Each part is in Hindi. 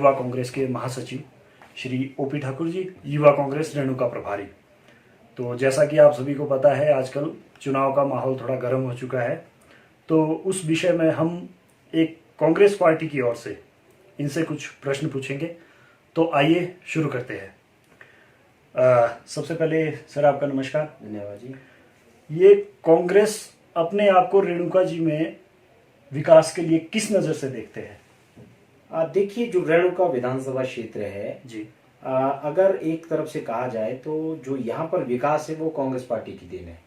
युवा कांग्रेस के महासचिव श्री ओपी ठाकुर जी, युवा कांग्रेस रेणुका प्रभारी। तो जैसा कि आप सभी को पता है, आजकल चुनाव का माहौल थोड़ा गर्म हो चुका है, तो उस विषय में हम एक कांग्रेस पार्टी की ओर से इनसे कुछ प्रश्न पूछेंगे। तो आइए शुरू करते हैं। सबसे पहले सर आपका नमस्कार। धन्यवाद जी। ये कांग्रेस अपने आप को रेणुका जी में विकास के लिए किस नज़र से देखते हैं? देखिए, जो रेणुका विधानसभा क्षेत्र है जी, अगर एक तरफ से कहा जाए तो जो यहाँ पर विकास है वो कांग्रेस पार्टी की देन है।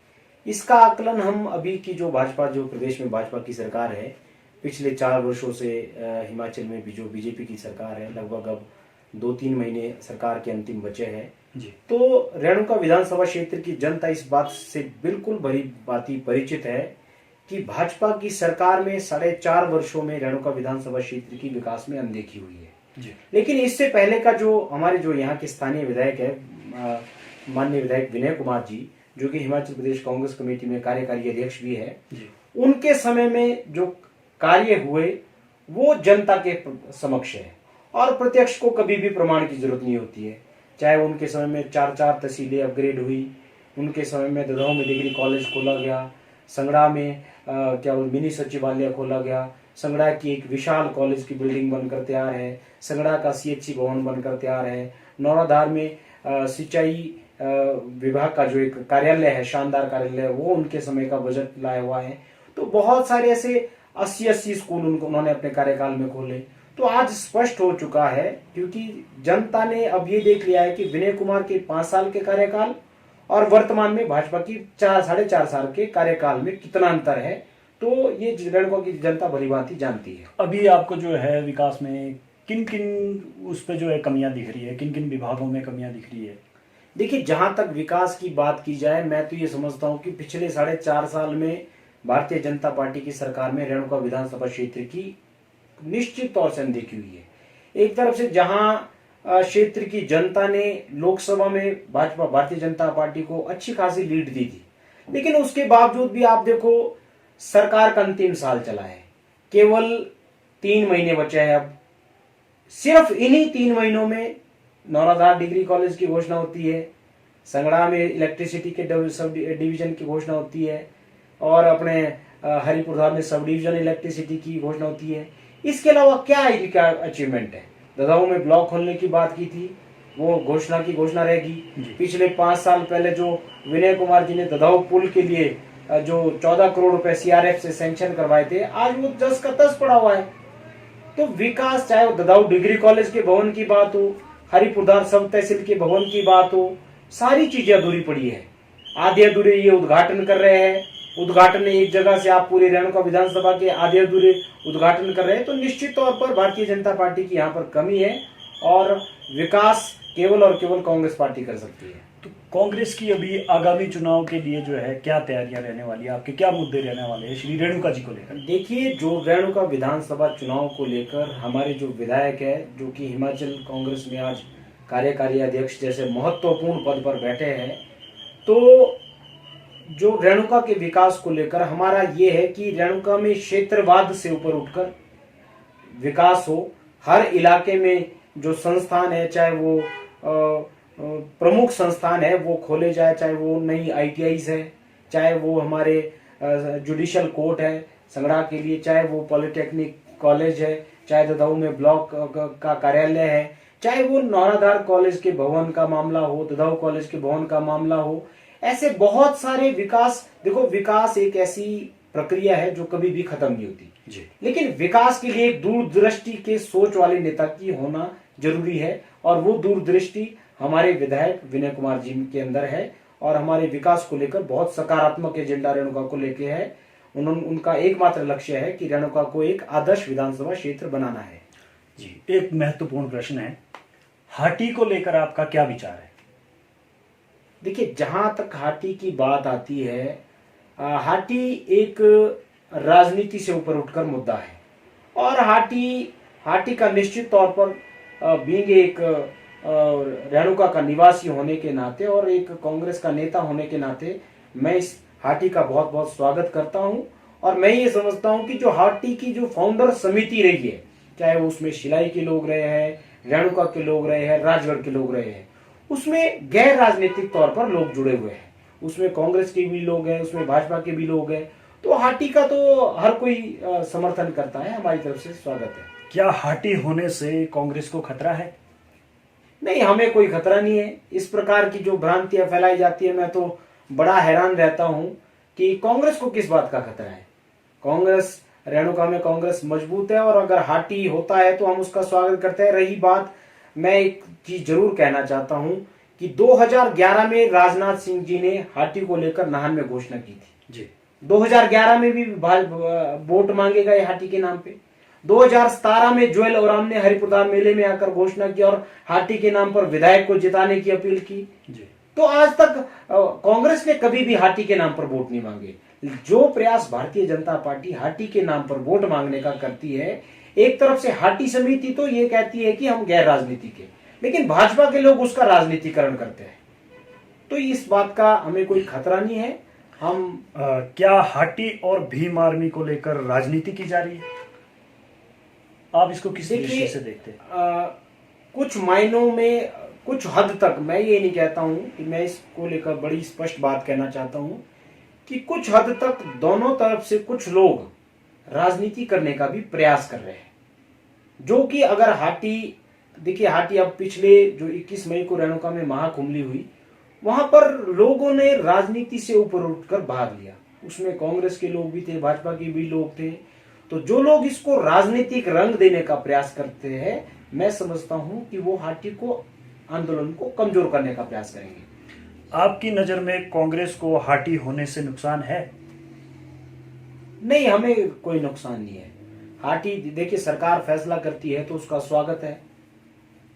इसका आकलन हम अभी की जो प्रदेश में भाजपा की सरकार है, पिछले 4 वर्षों से हिमाचल में भी जो बीजेपी की सरकार है, लगभग अब 2-3 महीने सरकार के अंतिम बचे हैं जी। तो रेणुका विधानसभा क्षेत्र की जनता इस बात से बिल्कुल भली भांति परिचित है कि भाजपा की सरकार में 4.5 वर्षों में रेणुका विधानसभा क्षेत्र की विकास में अनदेखी हुई है जी। लेकिन इससे पहले का जो हमारे जो यहाँ के स्थानीय विधायक है, माननीय विधायक विनय कुमार जी, जो कि हिमाचल प्रदेश कांग्रेस कमेटी में कार्यकारी अध्यक्ष भी है, उनके समय में जो कार्य हुए वो जनता के समक्ष है और प्रत्यक्ष को कभी भी प्रमाण की जरूरत नहीं होती है। चाहे उनके समय में 4 तहसीलें अपग्रेड हुई, उनके समय में ददाहू में डिग्री कॉलेज खोला गया, संगड़ा में मिनी सचिवालय खोला गया, संगड़ा की एक विशाल कॉलेज की बिल्डिंग बनकर तैयार है, संगड़ा का सीएचसी भवन बनकर तैयार है, नौराधार में सिंचाई विभाग का जो एक कार्यालय है, शानदार कार्यालय, वो उनके समय का बजट लाया हुआ है। तो बहुत सारे ऐसे 80 स्कूल उन्होंने अपने कार्यकाल में खोले। तो आज स्पष्ट हो चुका है, क्योंकि जनता ने अब ये देख लिया है कि विनय कुमार के 5 साल के कार्यकाल और वर्तमान में भाजपा की 4.5 साल के कार्यकाल में कितना अंतर है। तो ये रेणुका की जनता भली भांति जानती है। अभी आपको जो है विकास में किन किन उस पे जो है कमियां दिख रही है, किन किन विभागों में कमियां दिख रही है? देखिए, जहां तक विकास की बात की जाए, मैं तो ये समझता हूं कि पिछले 4.5 साल में भारतीय जनता पार्टी की सरकार में रेणुका विधानसभा क्षेत्र की निश्चित तौर से अनदेखी हुई है। एक तरफ से जहां क्षेत्र की जनता ने लोकसभा में भारतीय जनता पार्टी को अच्छी खासी लीड दी थी, लेकिन उसके बावजूद भी आप देखो, सरकार का अंतिम साल चला है, केवल 3 महीने बचे हैं। अब सिर्फ इन्हीं 3 महीनों में नौराधार डिग्री कॉलेज की घोषणा होती है, संगड़ा में इलेक्ट्रिसिटी के सब डिवीजन की घोषणा होती है और अपने हरिपुरधार में सब डिवीजन इलेक्ट्रिसिटी की घोषणा होती है। इसके अलावा क्या इनका अचीवमेंट है? ददाहू में ब्लॉक खोलने की बात की थी, वो घोषणा रहेगी। पिछले 5 साल पहले जो विनय कुमार जी ने ददाहू पुल के लिए जो 14 करोड़ रुपए सीआरएफ से सैंक्शन करवाए थे, आज वो 10 का 10 पड़ा हुआ है। तो विकास, चाहे वो ददाहू डिग्री कॉलेज के भवन की बात हो, हरिपुरधार सब तहसील के भवन की बात हो, सारी चीजें अधूरी पड़ी है। आधे अधूरे ये उद्घाटन कर रहे हैं। उद्घाटन एक जगह से आप पूरी रेणुका विधानसभा के आधे अधूरे उद्घाटन कर रहे हैं। तो निश्चित तौर पर भारतीय जनता पार्टी की यहाँ पर कमी है और विकास केवल और केवल कांग्रेस पार्टी कर सकती है। तो कांग्रेस की अभी आगामी चुनाव के लिए जो है क्या तैयारियां रहने वाली है? आपके क्या मुद्दे रहने वाले हैं श्री रेणुका जी को लेकर? देखिए, जो रेणुका विधानसभा चुनाव को लेकर हमारे जो विधायक है, जो कि हिमाचल कांग्रेस में आज कार्यकारी अध्यक्ष जैसे महत्वपूर्ण पद पर बैठे हैं, तो जो रेणुका के विकास को लेकर हमारा ये है कि रेणुका में क्षेत्रवाद से ऊपर उठकर विकास हो। हर इलाके में जो संस्थान है, चाहे वो प्रमुख संस्थान है, वो खोले जाए, चाहे वो नई ITIs है, चाहे वो हमारे जुडिशियल कोर्ट है संगड़ा के लिए, चाहे वो पॉलिटेक्निक कॉलेज है, चाहे ददाहू में ब्लॉक का कार्यालय है, चाहे वो नौराधार कॉलेज के भवन का मामला हो, ददाहू कॉलेज के भवन का मामला हो। ऐसे बहुत सारे विकास, देखो, विकास एक ऐसी प्रक्रिया है जो कभी भी खत्म नहीं होती जी। लेकिन विकास के लिए एक दूरदृष्टि के सोच वाले नेता की होना जरूरी है और वो दूरदृष्टि हमारे विधायक विनय कुमार जी के अंदर है और हमारे विकास को लेकर बहुत सकारात्मक एजेंडा रेणुका को लेकर है। उनका एकमात्र लक्ष्य है कि रेणुका को एक आदर्श विधानसभा क्षेत्र बनाना है। जी, एक महत्वपूर्ण प्रश्न है, हाटी को लेकर आपका क्या विचार है? देखिए, जहां तक हाटी की बात आती है, हाटी एक राजनीति से ऊपर उठकर मुद्दा है और हाटी का निश्चित तौर पर बीइंग एक रेणुका का निवासी होने के नाते और एक कांग्रेस का नेता होने के नाते मैं इस हाटी का बहुत बहुत स्वागत करता हूं और मैं ये समझता हूं कि जो हाटी की जो फाउंडर समिति रही है, चाहे वो उसमें शिलाई के लोग रहे हैं, रेणुका के लोग रहे हैं, राजगढ़ के लोग रहे हैं, उसमें गैर राजनीतिक तौर पर लोग जुड़े हुए हैं। उसमें कांग्रेस के भी लोग हैं, उसमें भाजपा के भी लोग हैं। तो हाटी का तो हर कोई समर्थन करता है, हमारी तरफ से स्वागत है। क्या हाटी होने से कांग्रेस को खतरा है? नहीं, हमें कोई खतरा नहीं है। इस प्रकार की जो भ्रांतियां फैलाई जाती है, मैं तो बड़ा हैरान रहता हूं कि कांग्रेस को किस बात का खतरा है। कांग्रेस, रेणुका में कांग्रेस मजबूत है और अगर हाटी होता है तो हम उसका स्वागत करते हैं। रही बात, मैं एक चीज जरूर कहना चाहता हूं कि 2011 में राजनाथ सिंह जी ने हाटी को लेकर नाहन में घोषणा की थी जी। 2011 में भी वोट मांगे गए हाटी के नाम पे। 2017 में जुएल ओराम ने हरिपुरदार मेले में आकर घोषणा की और हाटी के नाम पर विधायक को जिताने की अपील की जी। तो आज तक कांग्रेस ने कभी भी हाटी के नाम पर वोट नहीं मांगे। जो प्रयास भारतीय जनता पार्टी हाटी के नाम पर वोट मांगने का करती है, एक तरफ से हाटी समिति तो ये कहती है कि हम गैर राजनीति के, लेकिन भाजपा के लोग उसका राजनीतिकरण करते हैं। तो इस बात का हमें कोई खतरा नहीं है। हम क्या हाटी और भीम आर्मी को लेकर राजनीति की जा रही है? आप इसको किस दृष्टि से देखते हैं? कुछ मायनों में, कुछ हद तक, मैं ये नहीं कहता हूं कि मैं इसको लेकर बड़ी स्पष्ट बात कहना चाहता हूं कि कुछ हद तक दोनों तरफ से कुछ लोग राजनीति करने का भी प्रयास कर रहे हैं। जो कि अगर हाटी, देखिए हाटी अब पिछले जो 21 मई को रेणुका में महाकुंभली हुई, वहां पर लोगों ने राजनीति से ऊपर उठकर भाग लिया। उसमें कांग्रेस के लोग भी थे, भाजपा के भी लोग थे। तो जो लोग इसको राजनीतिक रंग देने का प्रयास करते हैं, मैं समझता हूं कि वो हाटी को, आंदोलन को कमजोर करने का प्रयास करेंगे। आपकी नजर में कांग्रेस को हाटी होने से नुकसान है? नहीं, हमें कोई नुकसान नहीं है। हाटी, देखिए सरकार फैसला करती है तो उसका स्वागत है।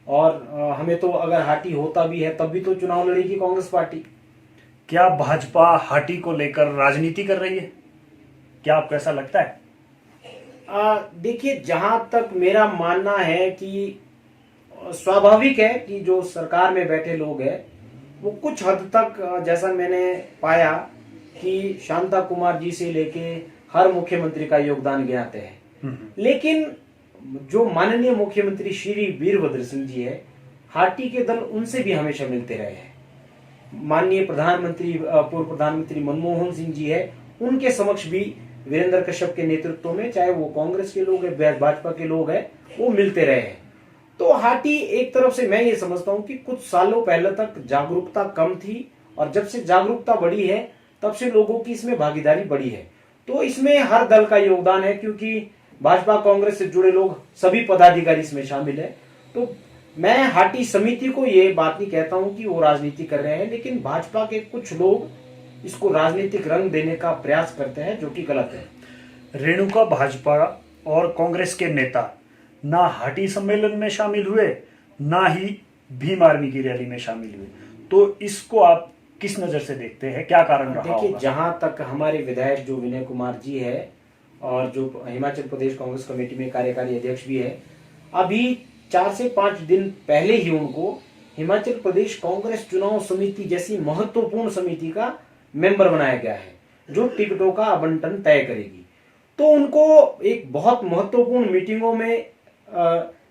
और हमें तो अगर हाटी होता भी है तब भी तो चुनाव लड़ेगी कांग्रेस पार्टी। क्या भाजपा हाटी को लेकर राजनीति कर रही है? क्या आपको ऐसा लगता है? देखिए, जहां तक मेरा मानना है कि स्वाभाविक है कि जो सरकार में बैठे लोग हैं वो कुछ हद तक, जैसा मैंने पाया कि शांता कुमार जी से लेके हर मुख्यमंत्री का योगदान गिनाते हैं, लेकिन जो माननीय मुख्यमंत्री श्री वीरभद्र सिंह जी है, हाटी के दल उनसे भी हमेशा मिलते रहे हैं। माननीय प्रधानमंत्री, पूर्व प्रधानमंत्री मनमोहन सिंह जी है, उनके समक्ष भी वीरेंद्र कश्यप के नेतृत्व में, चाहे वो कांग्रेस के लोग हैं, भाजपा के लोग हैं, वो मिलते रहे हैं। तो हाटी एक तरफ से मैं ये समझता हूं कि कुछ सालों पहले तक जागरूकता कम थी और जब से जागरूकता बढ़ी है तब से लोगों की इसमें भागीदारी बढ़ी है। तो इसमें हर दल का योगदान है, क्योंकि भाजपा कांग्रेस से जुड़े लोग, सभी पदाधिकारी इसमें शामिल है। तो मैं हाटी समिति को ये बात नहीं कहता हूं कि वो राजनीति कर रहे हैं, लेकिन भाजपा के कुछ लोग इसको राजनीतिक रंग देने का प्रयास करते हैं, जो कि गलत है। रेणुका भाजपा और कांग्रेस के नेता ना हाटी सम्मेलन में शामिल हुए, ना ही भीम आर्मी की रैली में शामिल हुए, तो इसको आप किस नजर से देखते हैं? क्या कारण रहा होगा? देखिए, जहां तक हमारे विधायक जो विनय कुमार जी है और जो हिमाचल प्रदेश कांग्रेस कमेटी में कार्यकारी अध्यक्ष भी है, अभी 4 से 5 दिन पहले ही उनको हिमाचल प्रदेश कांग्रेस चुनाव समिति जैसी महत्वपूर्ण समिति का मेंबर बनाया गया है, जो टिकटों का आवंटन तय करेगी। तो उनको एक बहुत महत्वपूर्ण मीटिंगों में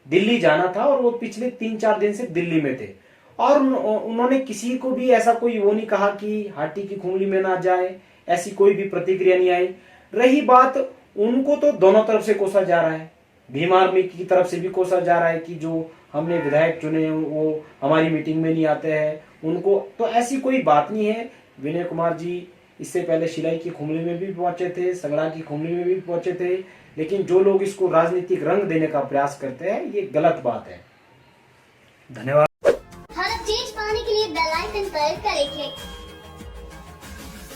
दिल्ली जाना था और वो पिछले 3-4 दिन से दिल्ली में थे और उन्होंने किसी को भी ऐसा कोई वो नहीं कहा कि हाटी की खुमली में ना जाए, ऐसी कोई भी प्रतिक्रिया नहीं आई। रही बात, उनको तो दोनों तरफ से कोसा जा रहा है, भीम आर्मी की तरफ से भी कोसा जा रहा है कि जो हमने विधायक चुने वो हमारी मीटिंग में नहीं आते हैं उनको। तो ऐसी कोई बात नहीं है। विनय कुमार जी इससे पहले शिलाई की खुमली में भी पहुंचे थे, सगड़ा की खुमली में भी पहुंचे थे, लेकिन जो लोग इसको राजनीतिक रंग देने का प्रयास करते हैं, ये गलत बात है। धन्यवाद। हर चीज पाने के लिए बेल आइकन पर करें क्लिक।